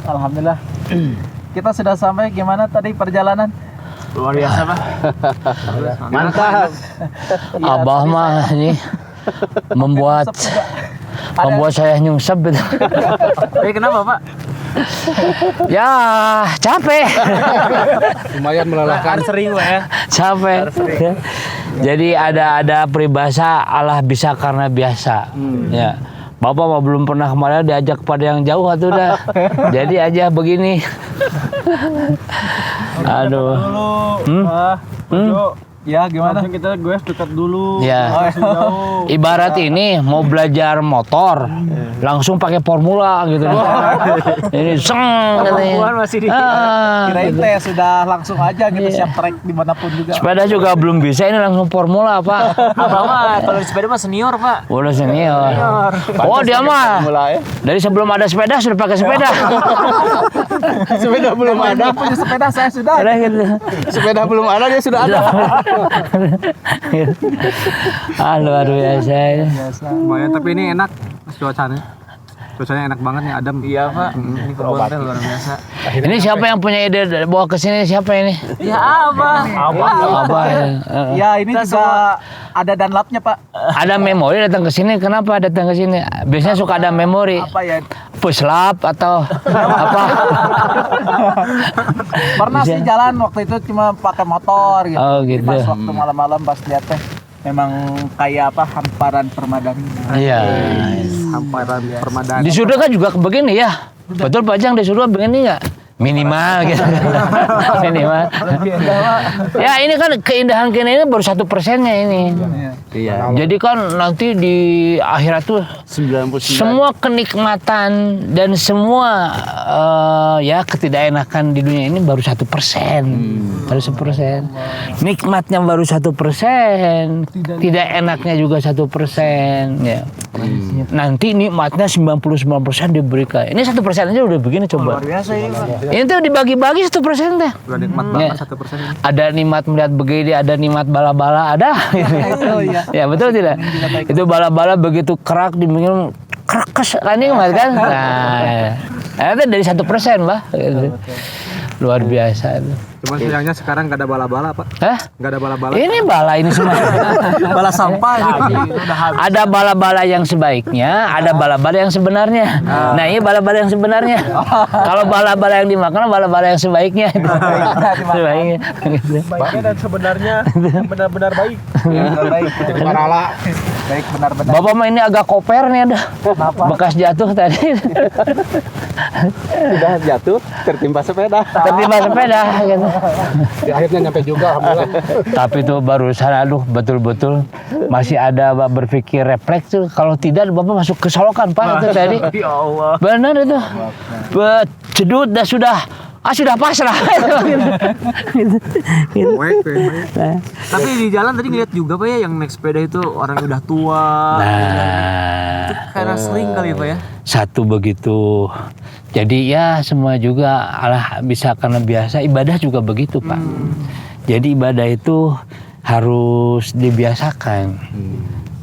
Alhamdulillah. Kita sudah sampai. Gimana tadi perjalanan? Luar biasa, Pak. Mantap. Abah mah ini membuat saya nyungsep gitu. Kenapa, Pak? Ya capek. Lumayan melelahkan. Sering, Pak ya. Capek. Jadi ada peribahasa Allah bisa karena biasa. Ya. Bapak mah belum pernah kemarin diajak pada yang jauh atau udah. Jadi aja begini. Aduh. Ya gimana? Langsung kita gue dekat dulu. Ya. Jauh. Ibarat ini mau belajar motor, langsung pakai formula gitu. Ini seng katanya. Masih di Kirain teh sudah langsung aja gitu siap trek dimanapun juga. Sepeda juga belum bisa, ini langsung formula, Pak. Abang mah kalau di sepeda mah senior, Pak. Udah senior. Oh, dia mah dari sebelum ada sepeda sudah pakai sepeda. Sepeda belum ada. Punya sepeda saya sudah. Udah gitu. Sepeda belum ada, dia sudah ada. Luar biasa. Lumayan, tapi ini enak cuacanya. Cuacanya enak banget nih, adem. Iya, Pak. Ini kebun teh luar biasa. Ini siapa yang punya ide bawa ke sini? Siapa ini? Ya, Abah. Abah. Ya ini juga ada Dunlapnya Pak. Ada memori datang ke sini. Kenapa datang ke sini? Biasanya suka ada memori. Apa ya? Puslap atau apa? Pernah sih jalan waktu itu cuma pakai motor gitu. Oh, gitu. Pas waktu malam-malam pas lihat teh memang kayak apa hamparan permadani. Iya. Hamparan permadani. Di Sunda kan juga begini ya. Betul Pak Jang, di Sunda begini nggak? Minimal gitu. Minimal. Ya ini kan keindahan ini baru 1%-nya ini. Iya. Jadi kan nanti di akhirat tuh 99. semua kenikmatan dan semua ya ketidakenakan di dunia ini baru 1%. Baru 1%. Nikmatnya baru 1%. Tidak enaknya juga 1%. Ya. Nanti nikmatnya 99% diberikan. Ini 1% aja udah begini coba. Luar biasa ini, Pak. Ini tuh dibagi-bagi 1% teh. Udah nikmat banget 1%. Ada nikmat melihat begini, ada nikmat bala-bala, ada. Oh iya. Ya betul tidak? Itu bala-bala begitu kerak diminum kerekes kan ini kan? Nah, itu dari 1%, Mbak. Luar biasa itu. Cuman sayangnya sekarang nggak ada bala-bala, Pak. Hah? Nggak ada bala-bala. Ini bala ini semua. Bala sampah ini. Udah habis. Ada bala-bala yang sebaiknya, ada bala-bala yang sebenarnya. Nah, ini bala-bala yang sebenarnya. Kalau bala-bala yang dimakan, bala-bala yang sebaiknya. Sebaiknya. Baiknya dan sebenarnya benar-benar baik. Baik. Parala. Baik benar-benar. Bapak mah ini agak koper nih ada. Bekas jatuh tadi. Sudah jatuh, tertimpa sepeda. Tertimpa sepeda gitu. Akhirnya nyampe juga, alhamdulillah. Tapi itu barusan aduh betul-betul masih ada berpikir refleks tuh. Kalau tidak Bapak masuk ke solokan Pak itu tadi. Ya Allah. Benar itu. Cedut dah sudah pasrah. Tapi di jalan tadi ngeliat juga Pak ya yang naik sepeda itu orang yang udah tua. Nah, Itu karena sering kali Pak ya. satu begitu. Jadi ya semua juga Allah bisa karena biasa. Ibadah juga begitu Pak. Jadi ibadah itu harus dibiasakan,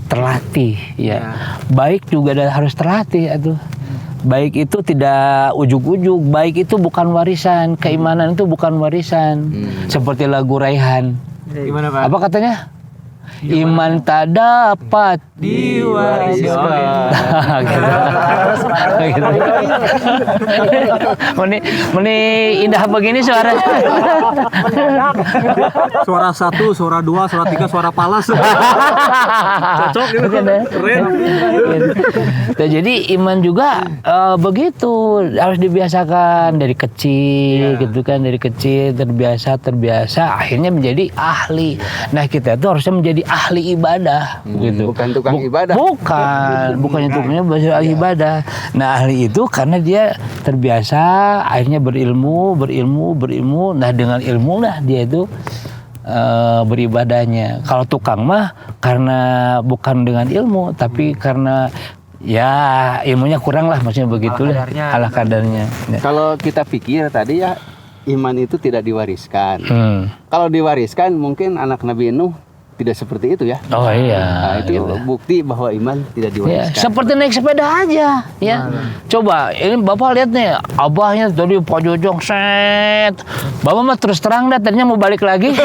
terlatih ya. Baik juga harus terlatih itu. Baik itu tidak ujuk-ujuk, baik itu bukan warisan, keimanan itu bukan warisan. Seperti lagu Raihan. Gimana Pak? Apa katanya? Iman tak dapat Diwariskan. gitu. Meni indah begini suaranya. Suara 1, suara 2, suara 3, suara palas. Cocok gitu. Keren. Nah, jadi iman juga begitu harus dibiasakan dari kecil gitu kan, dari kecil terbiasa akhirnya menjadi ahli. Nah kita itu harusnya menjadi ahli ibadah gitu. Bukan tukang ibadah. Bukannya tukangnya ahli ibadah. Nah ahli itu karena dia terbiasa akhirnya berilmu. Nah dengan ilmu lah dia itu beribadahnya. Kalau tukang mah karena bukan dengan ilmu tapi karena ya ilmunya kurang lah, maksudnya begitu lah, ala kadarnya. Kalau kita pikir tadi ya iman itu tidak diwariskan. Hmm. Kalau diwariskan mungkin anak Nabi Nuh tidak seperti itu ya. Oh iya. Nah, itu gitu. bukti bahwa iman tidak Ya, diwariskan. seperti naik sepeda aja, ya. Coba, ini Bapak lihat nih, abahnya tadi Pak Jojong, set. Bapak mah terus terang dah, tadinya mau balik lagi.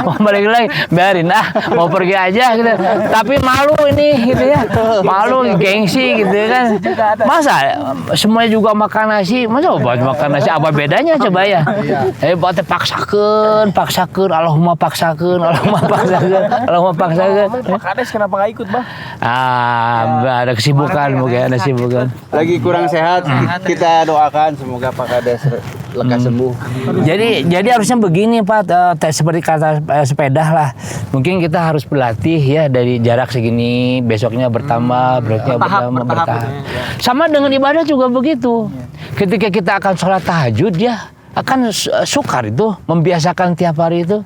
Mau balik lagi, biarin mau pergi aja gitu. Tapi malu ini gitu ya. Malu, gengsi gitu kan. Masa semuanya juga makan nasi, masa Bapak makan nasi, apa bedanya coba ya? Bapak paksakan, Allahumma paksakan. Allahumma paksakan. Pak Kades kenapa nggak ikut, Bah? Ada kesibukan, mungkin ada kesibukan. Lagi kurang sehat, kita doakan semoga Pak Kades lekas sembuh. Jadi harusnya begini Pak, seperti kata sepeda lah. Mungkin kita harus berlatih ya dari jarak segini, besoknya bertambah, berikutnya bertahap. Sama dengan ibadah juga begitu. Ketika kita akan sholat tahajud ya, akan sukar itu membiasakan tiap hari itu.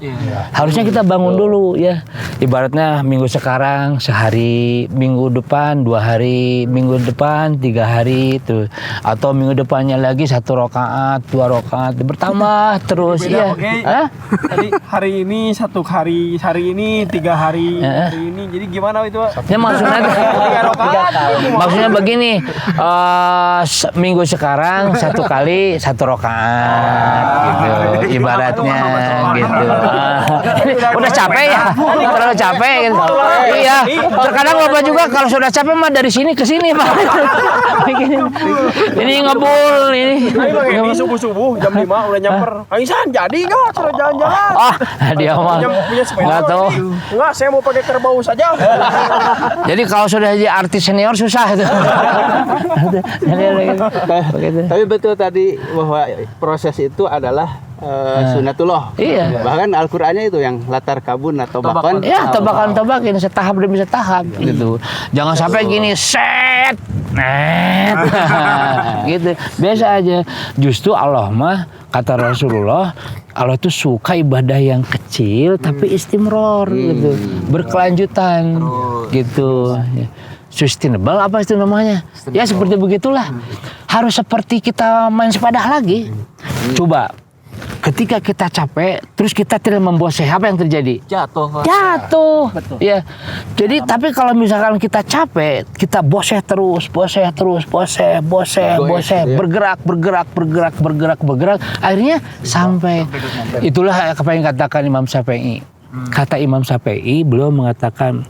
Harusnya kita bangun dulu ya. Ibaratnya minggu sekarang sehari, minggu depan 2 hari, minggu depan 3 hari itu, atau minggu depannya lagi 1 rakaat, 2 rakaat, bertambah terus ya. Tadi hari ini 1 hari, hari ini 3 hari, hari ini. Jadi gimana itu, Pak? Ya maksudnya begini, minggu sekarang 1 kali 1 rakaat. Gitu, ibaratnya gitu. Udah capek ya, terlalu capek gitu. Iya, terkadang Bapak juga kalau sudah capek mah dari sini ke sini Pak. Ini ngebul ini. Ini subuh-subuh jam 5 udah nyamper. Aisan jadi nggak cara jalan-jalan? Dia mah nggak tahu. Enggak, saya mau pakai kerbau saja. Jadi kalau sudah jadi artis senior susah itu. Tapi betul tadi bahwa proses itu adalah sunatullah. Iya. Bahkan Al-Qur'annya itu yang latar kabun atau bakon. Ya, tobakan-tobakin setahap demi setahap gitu. Jangan sampai gini set. Gitu. Biasa aja. Justru Allah mah kata Rasulullah, Allah tuh suka ibadah yang kecil tapi istimror gitu. Berkelanjutan gitu. Sustainable apa itu namanya? Ya seperti begitulah. Harus seperti kita main sepeda lagi. Coba ketika kita capek, terus kita tidak membawa sehat, apa yang terjadi? Jatuh. Betul. Ya. Jadi tapi kalau misalkan kita capek, kita boseh terus, bergerak, akhirnya sampai. Itulah apa yang katakan Imam Syafi'i. Kata Imam Syafi'i, beliau mengatakan,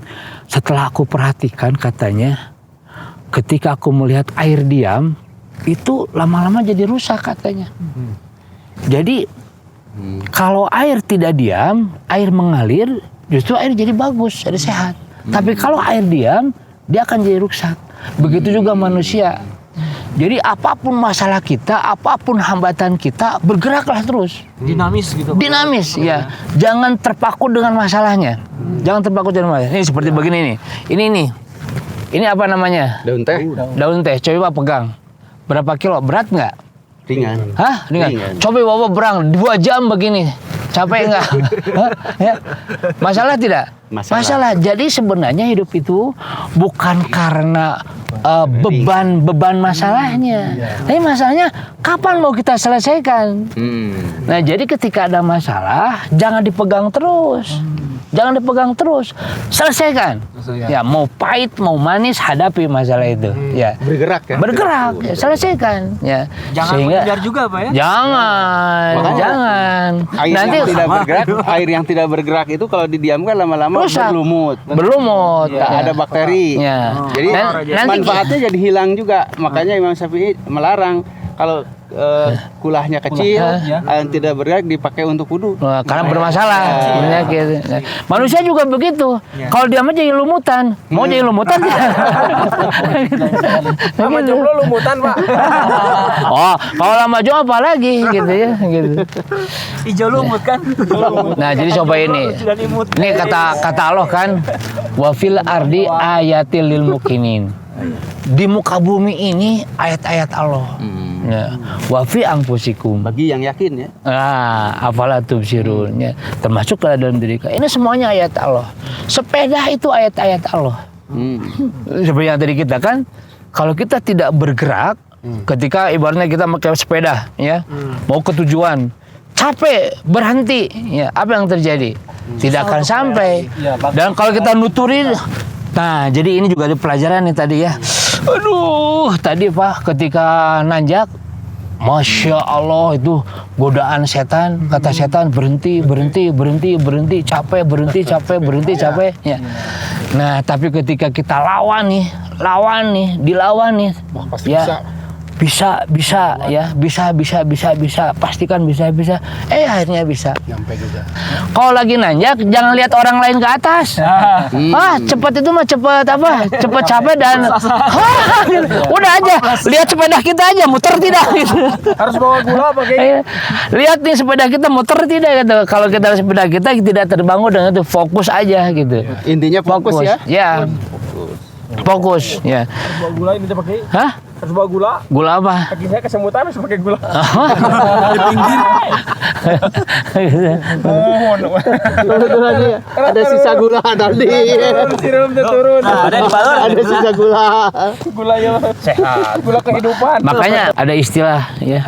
setelah aku perhatikan katanya, ketika aku melihat air diam, itu lama-lama jadi rusak katanya. Jadi kalau air tidak diam, air mengalir, justru air jadi bagus, jadi sehat. Tapi kalau air diam, dia akan jadi rusak. Begitu juga manusia. Jadi apapun masalah kita, apapun hambatan kita, bergeraklah terus. Dinamis gitu. Dinamis, ya. Jangan terpaku dengan masalahnya. Jangan terpaku dengan masalahnya. Ini seperti begini nih. Ini apa namanya? Daun teh. Daun teh. Coba pegang. Berapa kilo? Berat nggak? Ringan. Hah? Ringan. Coba bawa berang 2 jam begini. Capek nggak? Ya. Masalah tidak? Masalah. Jadi sebenarnya hidup itu bukan karena beban masalahnya. Tapi masalahnya kapan mau kita selesaikan? Nah, jadi ketika ada masalah jangan dipegang terus. Jangan dipegang terus, selesaikan. Ya, mau pahit, mau manis, hadapi masalah itu. Ya, bergerak, ya, selesaikan. Ya, Jangan mengejar juga, Pak ya. Jangan. Nanti air yang tidak bergerak itu kalau didiamkan lama-lama rusak. berlumut. Ya. Ada bakteri. Ya. Jadi manfaatnya jadi hilang juga. Makanya Imam Syafi'i melarang kalau kulahnya kecil, yang tidak bergerak dipakai untuk wudu. Karena bermasalah. Gitu. Manusia juga begitu. Kalau dia mah jadi lumutan, mau jadi lumutan tidak? Sama jomblo lumutan, Pak. Oh, kalau lama jomblo apa lagi gitu ya, gitu. Hijau lumut kan? Nah, jadi coba ini. Ini kata Allah kan, wa fil ardi ayatil lil mukminin. Di muka bumi ini ayat-ayat Allah. Ya. Wa fi anfusikum. Bagi yang yakin ya. Afala tubsirun. Ya. Termasuk ke dalam diri. Ini semuanya ayat Allah. Sepeda itu ayat-ayat Allah. Seperti yang tadi kita kan, kalau kita tidak bergerak, ketika ibaratnya kita pakai sepeda, ya, mau ke tujuan, capek, berhenti, ya apa yang terjadi? Tidak akan sampai. Dan kalau kita nuturin, nah jadi ini juga ada pelajaran nih tadi ya. Aduh, tadi Pak ketika nanjak, Masya Allah itu godaan setan, kata setan berhenti, capek, berhenti, capek. Ya. Nah tapi ketika kita dilawan nih, ya. Bisa, pastikan bisa. Akhirnya bisa. Nyampe juga. Kalau lagi nanjak, jangan lihat orang lain ke atas. Cepet itu mah cepet apa? Cepet capek dan gitu. Udah aja, lihat sepeda kita aja muter tidak gitu. Harus bawa gula apa kayak? Lihat nih sepeda kita muter tidak gitu. Kalau kita sepeda kita tidak terbangun dengan itu, fokus aja gitu. Intinya fokus ya. Ya. Fokus ya. Harus bawa gula ini pakai. Hah? Harus bawa gula. Gula apa? Kaki saya kesemutan harus pakai gula. Di pinggir. Lagi ada sisa gula tadi. Sirum turun. Ada di balon. Ada sisa gula. Gula ya sehat. Gula kehidupan. Makanya ada istilah ya,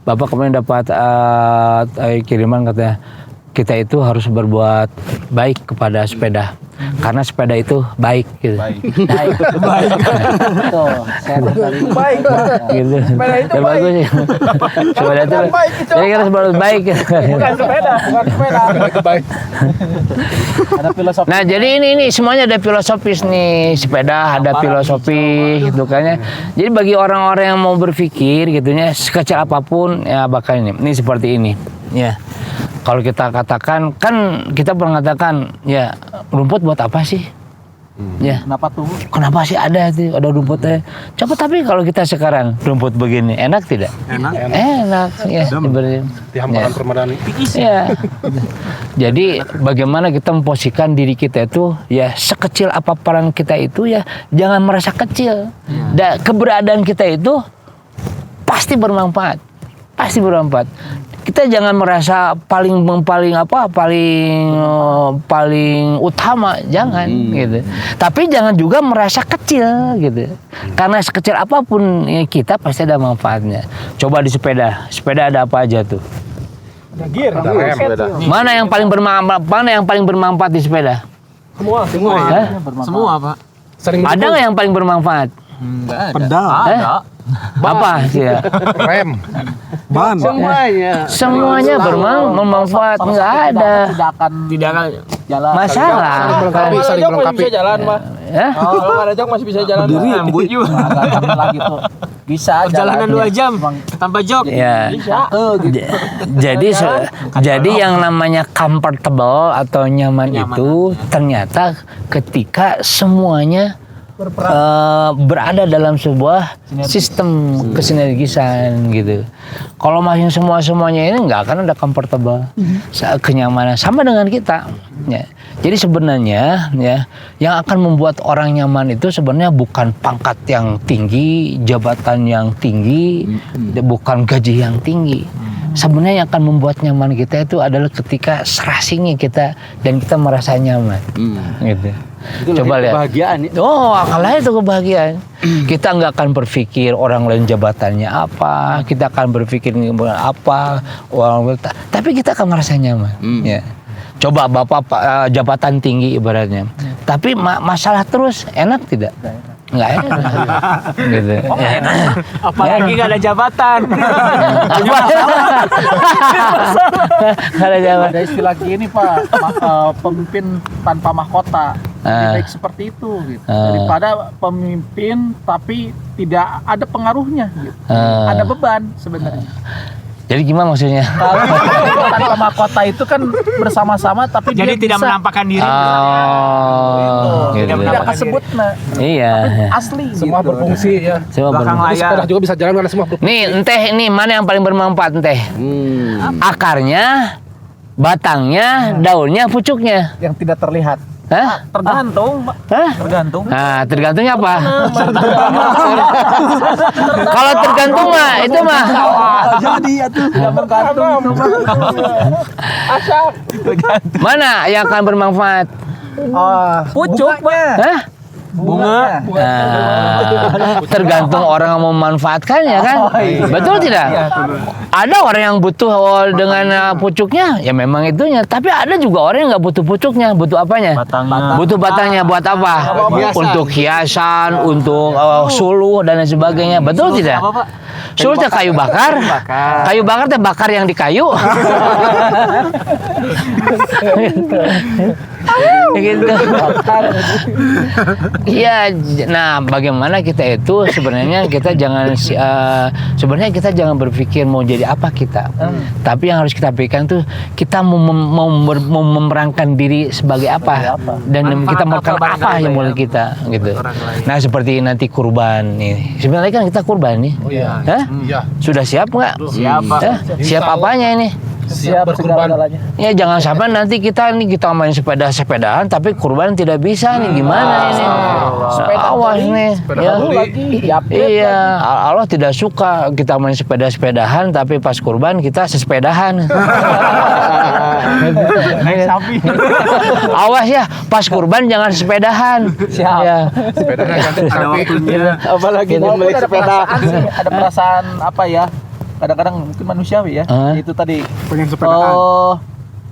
Bapak kemarin dapat kiriman katanya kita itu harus berbuat baik kepada sepeda. Karena sepeda itu baik gitu. Baik. Tuh, saya baik. Gitu. Sepeda itu baik. Bagus sih. Sepeda itu baik. Jadi kita harus baik. Bukan sepeda. Baik. Ada filosofi. Nah, jadi ini semuanya ada filosofis nih. Sepeda ada filosofi gitu kan ya. Jadi bagi orang-orang yang mau berpikir gitu ya, sekecil apapun ya bakal ini. Ini seperti ini. Ya. Kalau kita katakan, kan kita pernah katakan, ya rumput buat apa sih? Ya. Kenapa tuh? Kenapa sih ada rumputnya? Coba tapi kalau kita sekarang rumput begini, enak tidak? Enak ya. Di hamparan permadani. Ya. Jadi bagaimana kita memposisikan diri kita itu, ya sekecil apa peran kita itu ya, jangan merasa kecil. Dan keberadaan kita itu pasti bermanfaat. Kita jangan merasa paling utama, jangan gitu. Tapi jangan juga merasa kecil gitu. Karena sekecil apapun ya, kita pasti ada manfaatnya. Coba di sepeda ada apa aja tuh? Ada gear, ada rem. Mana yang paling bermanfaat di sepeda? Semua. Hah? Semua, Pak. Ada nggak yang paling bermanfaat? Enggak ada. Pedal. Ada. Apa sih ya? Rem. Ban. Semuanya bermanfaat, nggak ada Tidak akan jalan. masalah. Kalau ada jok masih bisa jalan, Pak. Ya? Kalau ada jok masih bisa jalan. Rambut juga. Lagi tuh. Bisa Perjalanan 2 jam tanpa jok. Ya. Bisa. Jadi yang namanya comfortable atau nyaman itu ternyata ketika semuanya berada dalam sebuah sistem kesinergisan gitu. Kalau masih semuanya ini nggak akan ada comfortable, kenyamanan sama dengan kita. Ya. Jadi sebenarnya ya yang akan membuat orang nyaman itu sebenarnya bukan pangkat yang tinggi, jabatan yang tinggi, bukan gaji yang tinggi. Sebenarnya yang akan membuat nyaman kita itu adalah ketika serasinya kita dan kita merasa nyaman. Gitu. Itu coba lihat kebahagiaan ya. Oh, akalnya itu kebahagiaan. Kita nggak akan berpikir orang lain jabatannya apa, kita akan berpikir apa orang, tapi kita akan merasa nyaman. Ya. Coba Bapak jabatan tinggi ibaratnya, tapi masalah terus enak tidak? Nggak enak. Gitu. Apalagi nggak ada jabatan. Ada istilah gini Pak, pemimpin tanpa mahkota. Lebih baik seperti itu gitu. Daripada pemimpin tapi tidak ada pengaruhnya gitu. Ada beban sebenarnya. Jadi gimana maksudnya? Tanpa mahkota itu kan bersama-sama tapi Jadi dia tidak bisa menampakkan diri. Gitu. tidak kesebut Iya. asli Semua gitu. berfungsi ya. Semua Belakang berfungsi. layar. Sepeda juga bisa jalan karena semua berfungsi. Nih, enteh ini mana yang paling bermanfaat enteh? Akarnya, batangnya, daunnya, pucuknya. Yang tidak terlihat. Hah? Tergantung, Pak. Hah? Tergantung. Nah, tergantungnya apa? Kalau tergantung mah itu mah Jadi atuh tidak bergantung. Asap. mana yang akan bermanfaat? Pucuk, Pak. Hah? bunga. Tergantung orang yang memanfaatkannya kan. Betul tidak? Ada orang yang butuh dengan pucuknya, ya memang itunya. Tapi ada juga orang yang nggak butuh pucuknya, butuh apanya? Butuh batangnya buat apa? Untuk hiasan, untuk suluh dan lain sebagainya. Betul tidak? Suluh teh kayu bakar. Kayu bakar teh bakar yang di kayu. Gitu. Iya, nah bagaimana kita itu sebenarnya kita jangan berpikir mau jadi apa kita. Tapi yang harus kita pikirkan tuh kita mau memerankan diri sebagai apa dan kita mau apa yang mulai kita gitu. Nah, seperti nanti kurban nih. Sebenarnya kan kita kurban nih. Sudah siap nggak? Siap apanya ini? Siap segala-galanya. Ya jangan sampai nanti kita main sepeda-sepedaan tapi kurban tidak bisa nih, gimana ini? Awas nih. Ya. Iya, Allah tidak suka kita main sepeda-sepedahan tapi pas kurban kita sesepedahan. Naik sapi. Awas ya, pas kurban jangan sepedahan. Siap. Ya. Sepedanya ganti ada waktunya. Apalagi Walaupun beli ada sepeda. ada perasaan apa ya? Kadang-kadang mungkin manusiawi ya. Itu tadi. Pengen sepedaan.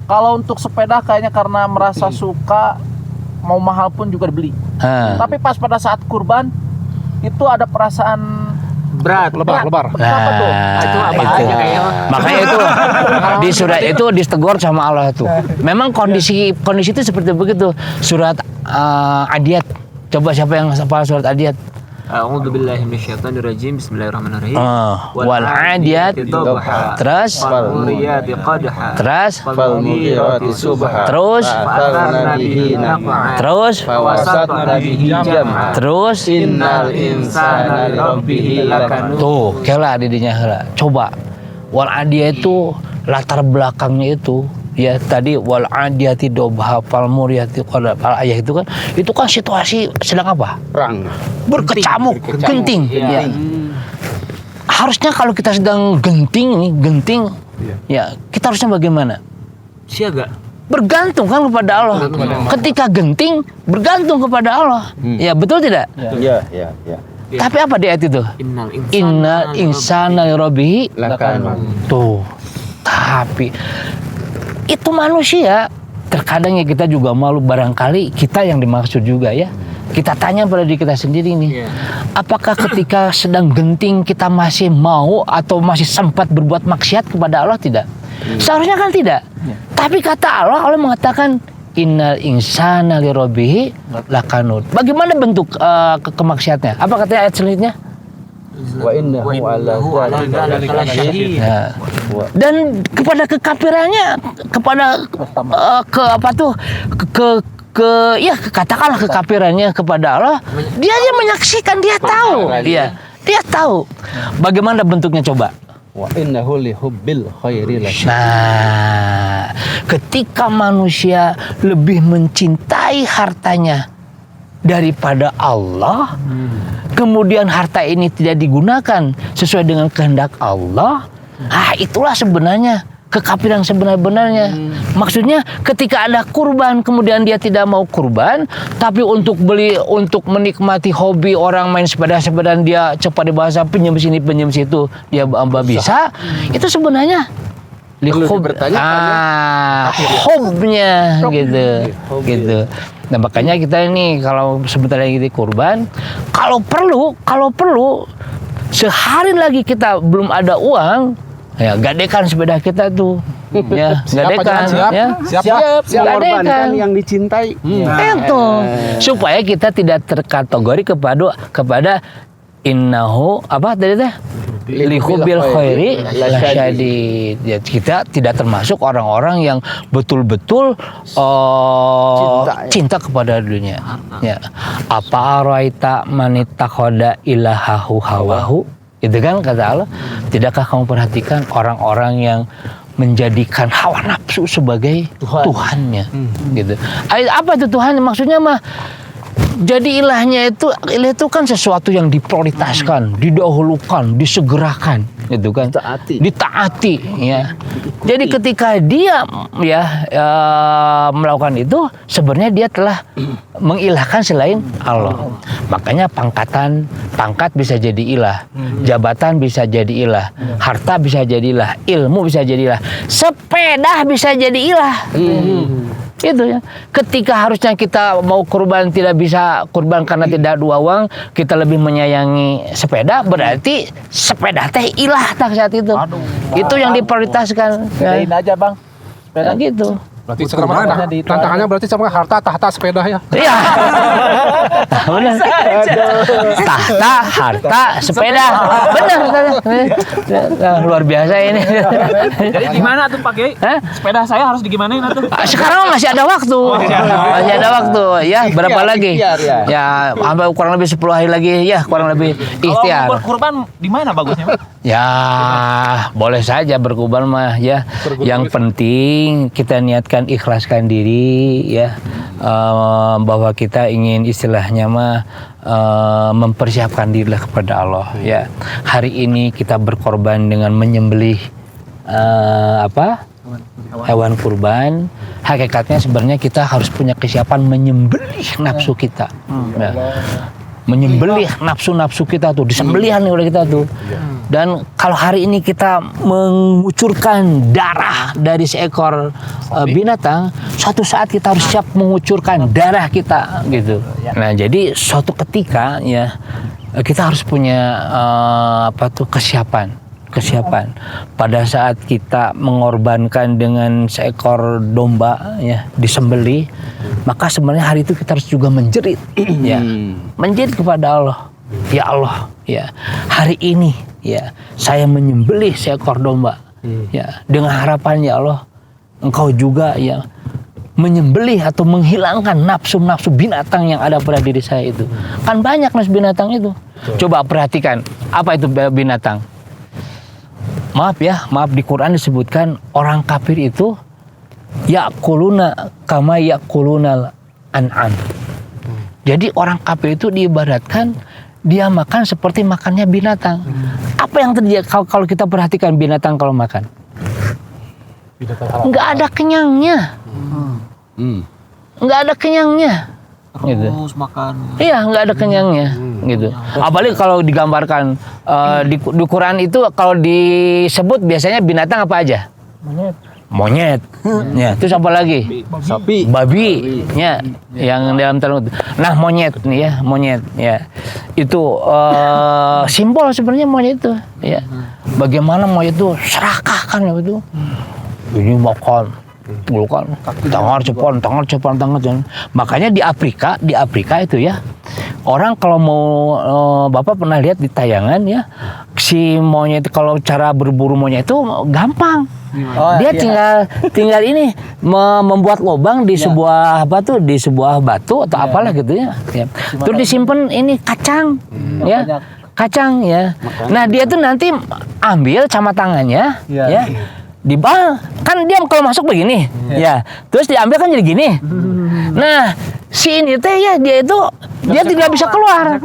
Kalau untuk sepeda kayaknya karena merasa suka, mau mahal pun juga dibeli. Tapi pas pada saat kurban itu ada perasaan Berat. Lebar. Kenapa tuh? Itu makanya itu di surat itu ditegur sama Allah tuh. Memang kondisi itu seperti begitu. Surat Adiyat. Coba siapa yang hafal surat Adiyat? A'udzu billahi minasyaitonir rajim. Bismillahirrahmanirrahim. Wal 'adiyati dhabha. Terus Wal muriyati qadha. Terus Fal mughirati subha. Terus Fa'atharna bihi naq'a. Terus Fawasatna bihi jam'a. Terus Innal insana li rabbihi lakanut. tuh kela didinya heula. Coba wal 'adiyah itu latar belakangnya itu ya tadi wal 'adiyati dhabha fal muriyati qadha. Ayah itu kan situasi sedang apa? Perang. Berkecamuk, genting. Ya. Harusnya kalau kita sedang genting, ya kita harusnya bagaimana? Siaga. Bergantung kan kepada Allah. Ketika genting, bergantung kepada Allah. Ya betul tidak? Ya. Tapi apa di ayat itu? Innal insana li rabbihi Lakanut. tuh. Tapi itu manusia. Terkadang ya kita juga malu, barangkali kita yang dimaksud juga ya. Kita tanya pada diri kita sendiri nih, apakah ketika sedang genting kita masih mau atau masih sempat berbuat maksiat kepada Allah? Tidak. Seharusnya kan tidak. Tapi kata Allah mengatakan innal insana li rabbihi lakanut. Bagaimana bentuk kemaksiatnya? Apa kata ayat selanjutnya? Wa innahu ala dzalika lasyahid. Ya. Dan kepada kekafirannya, kepada katakanlah kekafirannya kepada Allah, dia aja menyaksikan, dia tahu, dia tahu. Bagaimana bentuknya coba? Wa innahu li hubbil khairi lasyadid. Nah, ketika manusia lebih mencintai hartanya daripada Allah, kemudian harta ini tidak digunakan sesuai dengan kehendak Allah, itulah sebenarnya kekafiran sebenar-benarnya. Maksudnya ketika ada kurban kemudian dia tidak mau kurban, tapi untuk menikmati hobi orang main sepeda-sepedaan, dia cepat dibahasa pinjam sini pinjam situ, dia bisa. Itu sebenarnya hobnya gitu. Nah makanya kita ini kalau sebentar lagi di kurban, kalau perlu sehari lagi kita belum ada uang, ya gadekan sepeda kita tuh, ya gadekan, Siap mengorbankan yang dicintai. Itu supaya kita tidak terkategori kepada innahu apa tadi teh lihubil khairi lasyadid. Ya, kita tidak termasuk orang-orang yang betul-betul cinta kepada dunia. Ya. Apa araita manitakhoda ilahahu hawahu? Itu kan kata Allah. Tidakkah kamu perhatikan orang-orang yang menjadikan hawa nafsu sebagai Tuhannya? Gitu. Apa itu Tuhan? Maksudnya mah Jadi ilah itu kan sesuatu yang diprioritaskan, didahulukan, disegerakan, gitu kan? Ditaati, ya. Jadi ketika dia melakukan itu, sebenarnya dia telah mengilahkan selain Allah. Makanya pangkat bisa jadi ilah, jabatan bisa jadi ilah, harta bisa jadi ilah, ilmu bisa jadi ilah, sepeda bisa jadi ilah. Itu ya. Ketika harusnya kita mau kurban tidak bisa kurban karena tidak ada uang, kita lebih menyayangi sepeda, berarti sepeda teh ilah tak saat itu. Itu yang diprioritaskan. Bedain aja bang. Sepeda gitu. Berarti sekarang tantangannya berarti sama harta, tahta, sepeda ya. Iya. Benar. Tahta, harta, sepeda. Benar. Luar biasa ini. Jadi gimana tuh Pak Kiai? Sepeda saya harus digimanain atuh? Sekarang masih ada waktu. Masih ada waktu. Ya, berapa lagi? Ya, sampai kurang lebih 10 hari lagi. Ya, kurang lebih ikhtiar. Kalau kurban di mana bagusnya, Pak? Ya, boleh saja berkurban mah ya. Yang penting kita niatkan ikhlaskan diri ya, bahwa kita ingin istilahnya mah mempersiapkan diri kepada Allah ya. Hari ini kita berkorban dengan menyembelih hewan kurban. Hakikatnya sebenarnya kita harus punya kesiapan menyembelih nafsu kita. Ya. Menyembelih nafsu-nafsu kita tuh, disembelihan oleh kita tuh. Dan kalau hari ini kita mengucurkan darah dari seekor binatang, suatu saat kita harus siap mengucurkan darah kita gitu. Nah, jadi suatu ketika ya kita harus punya kesiapan. Pada saat kita mengorbankan dengan seekor domba ya, disembelih, maka sebenarnya hari itu kita harus juga menjerit ya. Menjerit kepada Allah. Ya Allah, ya. Hari ini ya, saya menyembelih seekor domba. Ya, dengan harapan ya Allah, Engkau juga ya menyembelih atau menghilangkan nafsu-nafsu binatang yang ada pada diri saya itu. Kan banyak nafsu binatang itu. Coba perhatikan, apa itu binatang? Maaf di Quran disebutkan orang kafir itu yakuluna kama yakulunal an'am. Jadi orang kafir itu diibaratkan dia makan seperti makannya binatang. Apa yang terjadi kalau kita perhatikan binatang kalau makan? Nggak ada kenyangnya. Nggak ada kenyangnya. Terus makan. Iya, nggak ada kenyangnya, gitu. Apalagi kalau digambarkan di Quran itu kalau disebut biasanya binatang apa aja? Monyet. Ya, terus apa lagi? Sapi. Babi. Ya, yang dalam Talmud. Nah, monyet nih ya, monyet ya. Itu simbol sebenarnya monyet itu, ya. Bagaimana monyet itu serakah kan itu. Ini makan bukan tangan cepat. Makanya di Afrika itu ya, orang kalau mau Bapak pernah lihat di tayangan ya, si monyet kalau cara berburu monyet itu gampang. Dia tinggal ini membuat lubang di sebuah di sebuah batu atau apalah gitu ya. Terus disimpan ini kacang ya. Kacang ya. Nah, dia tuh nanti ambil sama tangannya ya. Kan dia kalau masuk begini ya, terus diambil kan jadi gini. Nah, si ini teh ya dia tidak bisa keluar.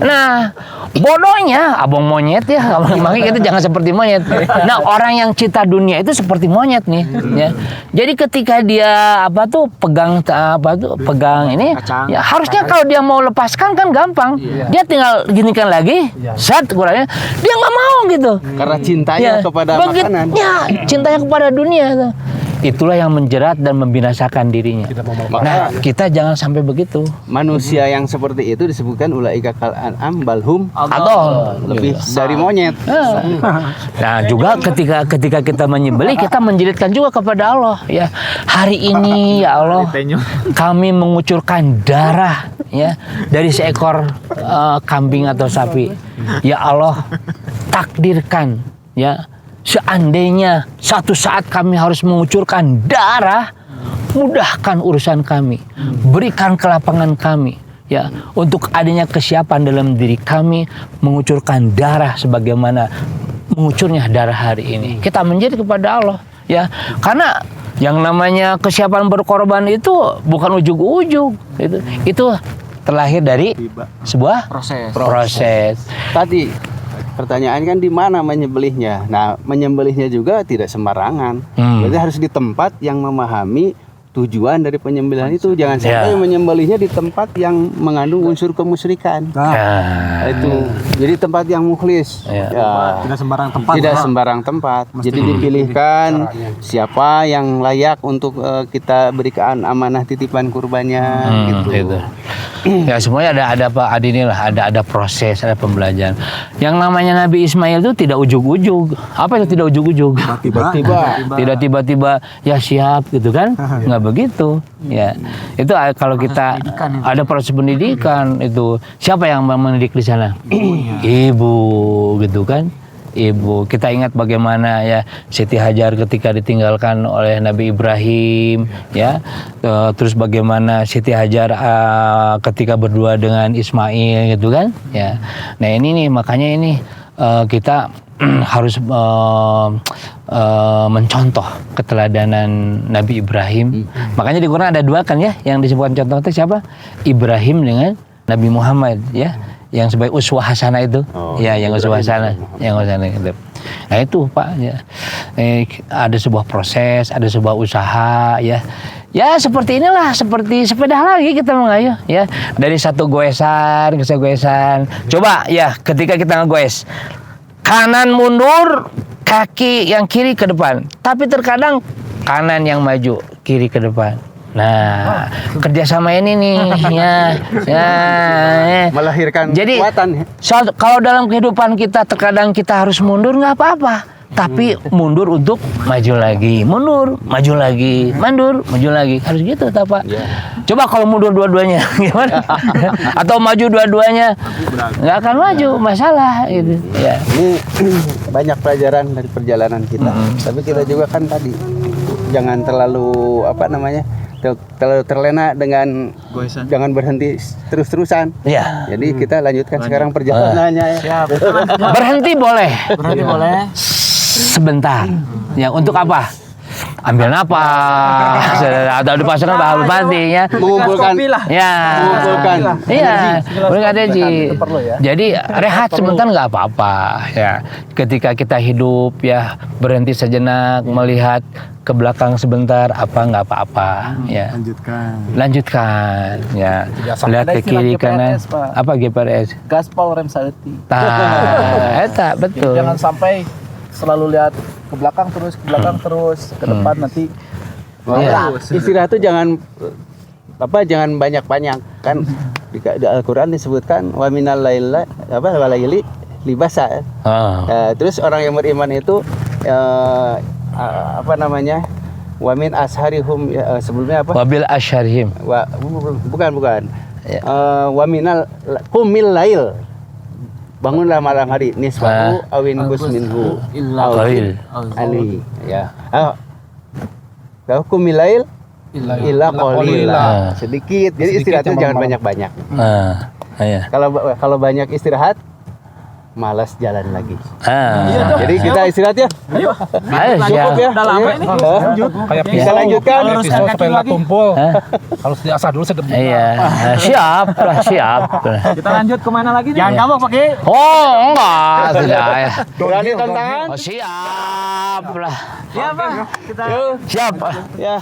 Nah, bodohnya abang monyet ya, makanya kita jangan seperti monyet. Nah, orang yang cinta dunia itu seperti monyet nih ya. Jadi ketika dia pegang ini ya, harusnya kalau dia mau lepaskan kan gampang. Dia tinggal ginikan lagi, set kurangnya dia nggak mau gitu. Karena cintanya kepada makanan. Ya, cintanya kepada dunia tuh. Itulah yang menjerat dan membinasakan dirinya. Nah, kita jangan sampai begitu. Manusia yang seperti itu disebutkan ulaika kal an'am balhum atau lebih dari monyet. Nah, juga ketika kita menyembelih, kita menjeritkan juga kepada Allah ya. Hari ini ya Allah, kami mengucurkan darah ya dari seekor kambing atau sapi. Ya Allah, takdirkan ya, seandainya satu saat kami harus mengucurkan darah, mudahkan urusan kami, berikan kelapangan kami ya, untuk adanya kesiapan dalam diri kami mengucurkan darah sebagaimana mengucurnya darah hari ini. Kita menjerit kepada Allah ya, karena yang namanya kesiapan berkorban itu bukan ujug-ujug, itu terlahir dari sebuah proses. Tadi pertanyaan kan di mana menyembelihnya. Nah, menyembelihnya juga tidak sembarangan. Berarti harus di tempat yang memahami tujuan dari penyembelihan itu. Jangan sampai menyembelihnya di tempat yang mengandung unsur kemusyrikan. Itu. Jadi tempat yang mukhlis. Tidak sembarang tempat. Tidak sembarang tempat. Jadi dipilihkan siapa yang layak untuk kita berikan amanah titipan kurbannya gitu. Ya semuanya ada apa ada proses, ada pembelajaran. Yang namanya Nabi Ismail itu tidak ujug-ujug. Apa itu tidak ujug-ujug? Tiba-tiba. Tidak tiba-tiba ya siap gitu kan? Nggak begitu. Ya. Itu kalau kita ada proses pendidikan itu. Siapa yang mendidik di sana? Ibu gitu kan? Ibu. Kita ingat bagaimana ya Siti Hajar ketika ditinggalkan oleh Nabi Ibrahim ya. Terus bagaimana Siti Hajar ketika berdua dengan Ismail gitu kan ya. Nah ini nih makanya ini kita harus mencontoh keteladanan Nabi Ibrahim. Makanya di Quran ada dua kan ya yang disebutkan contoh itu siapa? Ibrahim dengan Nabi Muhammad ya. Yang sebagai uswah hasanah itu, yang uswah hasanah, itu. Nah itu Pak, ya. Ada sebuah proses, ada sebuah usaha, ya. Ya seperti inilah, seperti sepeda lagi kita mengayuh, ya. Dari satu goesan ke goesan. Coba ya, ketika kita ngegoes, kanan mundur, kaki yang kiri ke depan. Tapi terkadang kanan yang maju, kiri ke depan. Nah, kerjasama ini nih, melahirkan jadi, kekuatan. Kalau dalam kehidupan kita terkadang kita harus mundur nggak apa-apa, tapi mundur untuk maju lagi, mundur, maju lagi, mundur, maju lagi, harus gitu, Pak. Coba kalau mundur dua-duanya, gimana? Atau maju dua-duanya, nggak akan maju, masalah itu. Ya. Ini banyak pelajaran dari perjalanan kita, tapi kita juga kan tadi jangan terlalu terlalu terlena dengan goesan. Jangan berhenti terus-terusan. Iya. Jadi kita lanjutkan sekarang perjalanannya. Berhenti boleh. Sebentar. Ya untuk apa? Ambil napas. Atau di pasangan baru mati ya. Mengumpulkan. Ya. Mengumpulkan. Iya. Boleh ada Jadi rehat sebentar nggak apa-apa ya. Ketika kita hidup ya berhenti sejenak melihat ke belakang sebentar nggak apa-apa ya. Lanjutkan ya. Lihat ke kiri kanan. Apa GPRS? Gaspol rem saleti. Eta betul. Jangan sampai selalu lihat ke belakang terus ke depan nanti. Istirahat itu jangan banyak-banyak kan di Al-Qur'an disebutkan wa minal laili libasa. Terus orang yang beriman itu wa min asharihum sebelumnya apa? Wabil asharihim. Bukan. Wa minal qumil lail. Bangunlah malam hari nisfahu awin minhu qalil ali ya. Qumil lail illa qalila. Sedikit. Jadi istirahat itu jangan banyak-banyak. Kalau banyak istirahat malas jalan lagi. Jadi kita istirahat ya. Ayo cukup ya. Udah lama ini. Bisa lanjutkan. Supaya tumpul. Harus diasah dulu sedep. Iya. Siap. Kita lanjut kemana lagi nih? Jangan kamu pakai. Oh enggak, tidak ya. Berani tantangan. Siap lah. Iya Pak. Kita Siap. Ya.